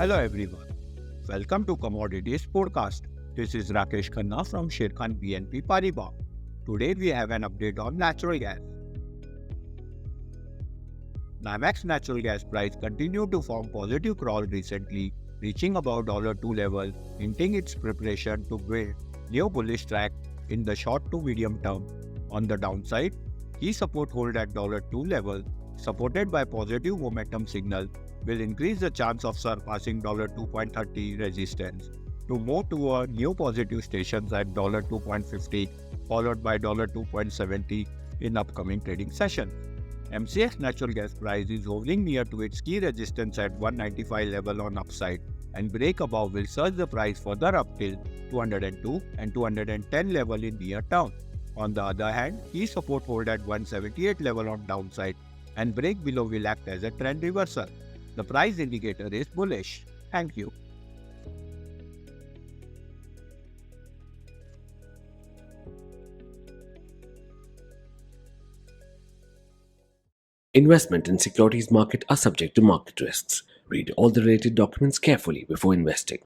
Hello everyone, welcome to Commodities podcast. This is Rakesh Khanna from Sharekhan BNP Paribas. Today we have an update on natural gas. NYMEX natural gas price continued to form positive crawl recently, reaching above $2 level, hinting its preparation to build new bullish track in the short to medium term. On the downside, key support hold at $2 level, supported by positive momentum signal, will increase the chance of surpassing $2.30 resistance to move toward new positive stations at $2.50 followed by $2.70 in upcoming trading sessions. MCX natural gas price is hovering near to its key resistance at 195 level on upside, and break above will surge the price further up till 202 and 210 level in near term. On the other hand, key support hold at 178 level on downside, and break below will act as a trend reversal. The price indicator is bullish. Thank you. Investment in securities market are subject to market risks. Read all the related documents carefully before investing.